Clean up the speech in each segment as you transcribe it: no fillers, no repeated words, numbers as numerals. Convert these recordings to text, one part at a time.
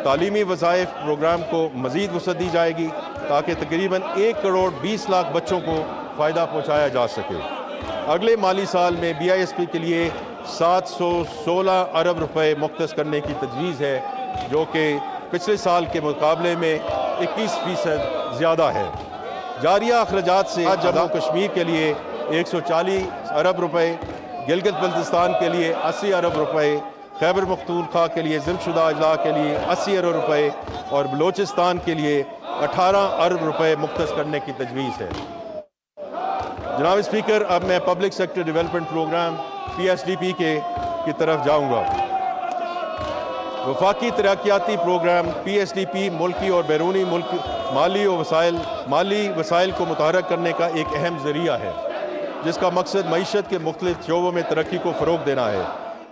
تعلیمی وظائف پروگرام کو مزید وسعت دی جائے گی تاکہ تقریباً 1,20,00,000 بچوں کو فائدہ پہنچایا جا سکے۔ اگلے مالی سال میں BISP کے لیے 716 ارب روپے مختص کرنے کی تجویز ہے، جو کہ پچھلے سال کے مقابلے میں 21% زیادہ ہے۔ جاریہ اخراجات سے جموں کشمیر کے لیے 140 ارب روپے، گلگت بلتستان کے لیے 80 ارب روپے، خیبر پختونخوا کے لیے ضم شدہ اضلاع کے لیے 80 ارب روپے اور بلوچستان کے لیے 18 ارب روپے مختص کرنے کی تجویز ہے۔ جناب اسپیکر، اب میں public sector development programme PSDP کی طرف جاؤں گا۔ وفاقی ترقیاتی پروگرام PSDP ملکی اور بیرونی ملک مالی وسائل کو متحرک کرنے کا ایک اہم ذریعہ ہے، جس کا مقصد معیشت کے مختلف شعبوں میں ترقی کو فروغ دینا ہے۔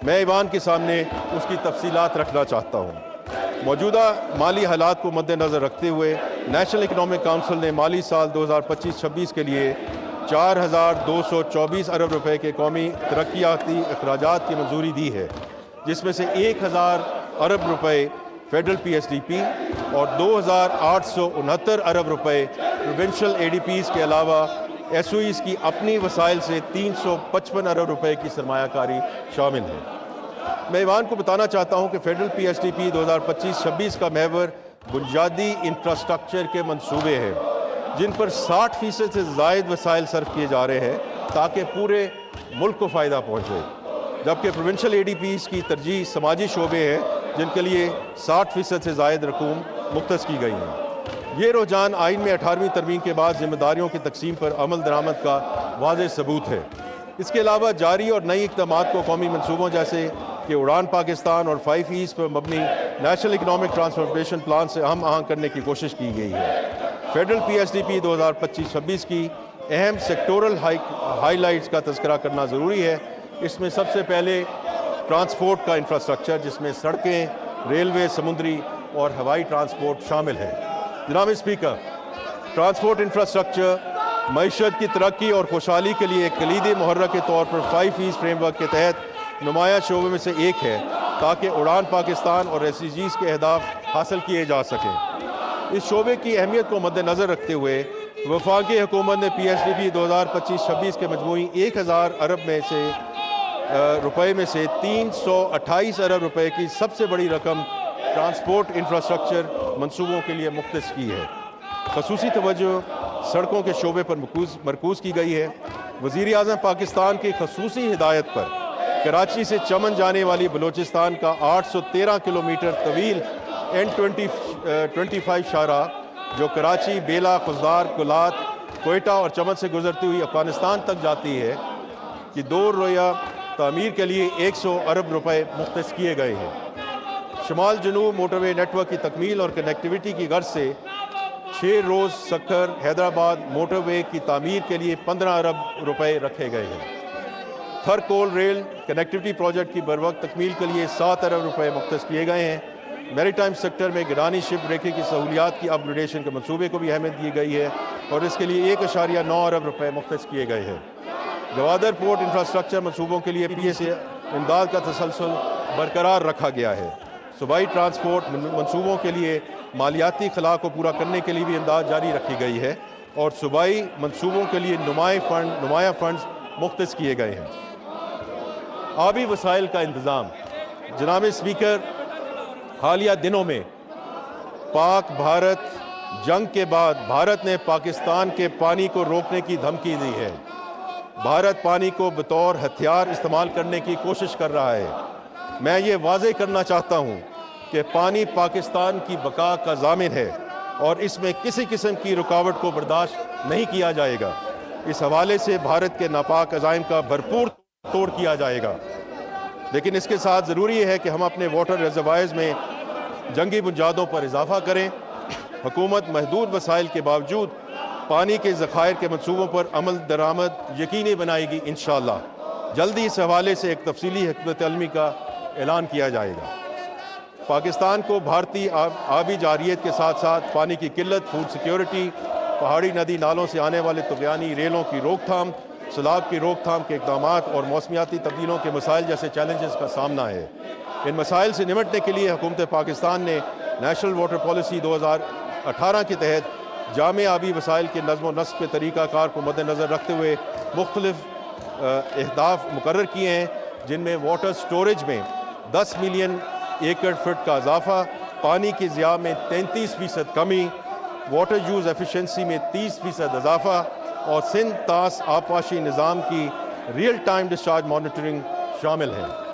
میں ایوان کے سامنے اس کی تفصیلات رکھنا چاہتا ہوں۔ موجودہ مالی حالات کو مد نظر رکھتے ہوئے نیشنل اکنامک کونسل نے مالی سال 2025-26 کے لیے 4,224 ارب روپے کے قومی ترقیاتی اخراجات کی منظوری دی ہے، جس میں سے 1,000 ارب روپے فیڈرل PSDP اور 2,869 ارب روپے پروونشل ADPs کے علاوہ SOEs کی اپنی وسائل سے 355 ارب روپے کی سرمایہ کاری شامل ہے۔ میں ایوان کو بتانا چاہتا ہوں کہ فیڈرل PSDP 2025-26 کا محور بنیادی انفراسٹرکچر کے منصوبے ہیں، جن پر 60% سے زائد وسائل صرف کیے جا رہے ہیں تاکہ پورے ملک کو فائدہ پہنچے، جبکہ پروونشل ADPs کی ترجیح سماجی شعبے ہیں، جن کے لیے 60% سے زائد رقوم مختص کی گئی ہیں۔ یہ رجحان آئین میں 18ویں ترمیم کے بعد ذمہ داریوں کی تقسیم پر عمل درآمد کا واضح ثبوت ہے۔ اس کے علاوہ جاری اور نئی اقدامات کو قومی منصوبوں جیسے کہ اڑان پاکستان اور 5 ایز پر مبنی نیشنل اکنامک ٹرانسفارمیشن پلان سے ہم آہنگ کرنے کی کوشش کی گئی ہے۔ فیڈرل PSDP 2025-26 کی اہم سیکٹورل ہائی لائٹس کا تذکرہ کرنا ضروری ہے۔ اس میں سب سے پہلے ٹرانسپورٹ کا انفراسٹرکچر، جس میں سڑکیں، ریلوے، سمندری اور ہوائی ٹرانسپورٹ شامل ہے۔ جناب اسپیکر، ٹرانسپورٹ انفراسٹرکچر معیشت کی ترقی اور خوشحالی کے لیے ایک کلیدی محرک کے طور پر 5 ایز فریم ورک کے تحت نمایاں شعبے میں سے ایک ہے، تاکہ اڑان پاکستان اور SDGs کے اہداف حاصل کیے جا سکیں۔ اس شعبے کی اہمیت کو مد نظر رکھتے ہوئے وفاقی حکومت نے PSDP 2025-26 کے مجموعی 1,000 ارب روپے میں سے 328 ارب روپے کی سب سے بڑی رقم ٹرانسپورٹ انفراسٹرکچر منصوبوں کے لیے مختص کی ہے۔ خصوصی توجہ سڑکوں کے شعبے پر مرکوز کی گئی ہے۔ وزیر اعظم پاکستان کی خصوصی ہدایت پر کراچی سے چمن جانے والی بلوچستان کا 813 کلومیٹر طویل N25 شاہراہ، جو کراچی، بیلا، خضدار، کولات، کوئٹہ اور چمن سے گزرتی ہوئی افغانستان تک جاتی ہے، کی 2 رویہ تعمیر کے لیے 100 ارب روپے مختص کیے گئے ہیں۔ شمال جنوب موٹر وے نیٹ ورک کی تکمیل اور کنیکٹیویٹی کی غرض سے 6 روز سکھر حیدرآباد موٹر وے کی تعمیر کے لیے 15 ارب روپے رکھے گئے ہیں۔ تھر کول ریل کنیکٹیویٹی پروجیکٹ کی بروقت تکمیل کے لیے 7 ارب روپے مختص کیے گئے ہیں۔ میری ٹائم سیکٹر میں گرانی شپ بریکنگ کی سہولیات کی اپ گریڈیشن کے منصوبے کو بھی اہمیت دی گئی ہے اور اس کے لیے 1.9 ارب روپے مختص کیے گئے ہیں۔ گوادر پورٹ انفراسٹرکچر منصوبوں کے لیے PSA امداد کا تسلسل برقرار رکھا گیا ہے۔ صوبائی ٹرانسپورٹ منصوبوں کے لیے مالیاتی خلا کو پورا کرنے کے لیے بھی امداد جاری رکھی گئی ہے اور صوبائی منصوبوں کے لیے نمایاں فنڈز مختص کیے گئے ہیں۔ آبی وسائل کا انتظام۔ جناب اسپیکر، حالیہ دنوں میں پاک بھارت جنگ کے بعد بھارت نے پاکستان کے پانی کو روکنے کی دھمکی دی ہے۔ بھارت پانی کو بطور ہتھیار استعمال کرنے کی کوشش کر رہا ہے۔ میں یہ واضح کرنا چاہتا ہوں کہ پانی پاکستان کی بقا کا ضامن ہے اور اس میں کسی قسم کی رکاوٹ کو برداشت نہیں کیا جائے گا۔ اس حوالے سے بھارت کے ناپاک عزائم کا بھرپور توڑ کیا جائے گا، لیکن اس کے ساتھ ضروری ہے کہ ہم اپنے واٹر ریزروائرز میں جنگی بنیادوں پر اضافہ کریں۔ حکومت محدود وسائل کے باوجود پانی کے ذخائر کے منصوبوں پر عمل درآمد یقینی بنائے گی انشاءاللہ۔ جلدی اس حوالے سے ایک تفصیلی حکمت عملی کا اعلان کیا جائے گا۔ پاکستان کو بھارتی آبی جارحیت کے ساتھ ساتھ پانی کی قلت، فوڈ سیکیورٹی، پہاڑی ندی نالوں سے آنے والے طغیانی ریلوں کی روک تھام، سیلاب کی روک تھام کے اقدامات اور موسمیاتی تبدیلیوں کے مسائل جیسے چیلنجز کا سامنا ہے۔ ان مسائل سے نمٹنے کے لیے حکومت پاکستان نے نیشنل واٹر پالیسی 2018 کے تحت جامع آبی وسائل کے نظم و نسق کے طریقہ کار کو مد نظر رکھتے ہوئے مختلف اہداف مقرر کیے ہیں، جن میں واٹر سٹوریج میں 10 ملین ایکڑ فٹ کا اضافہ، پانی کی ضیاع میں 33% کمی، واٹر یوز ایفیشنسی میں 30% اضافہ اور سندھ طاس آبپاشی نظام کی ریئل ٹائم ڈسچارج مانیٹرنگ شامل ہیں۔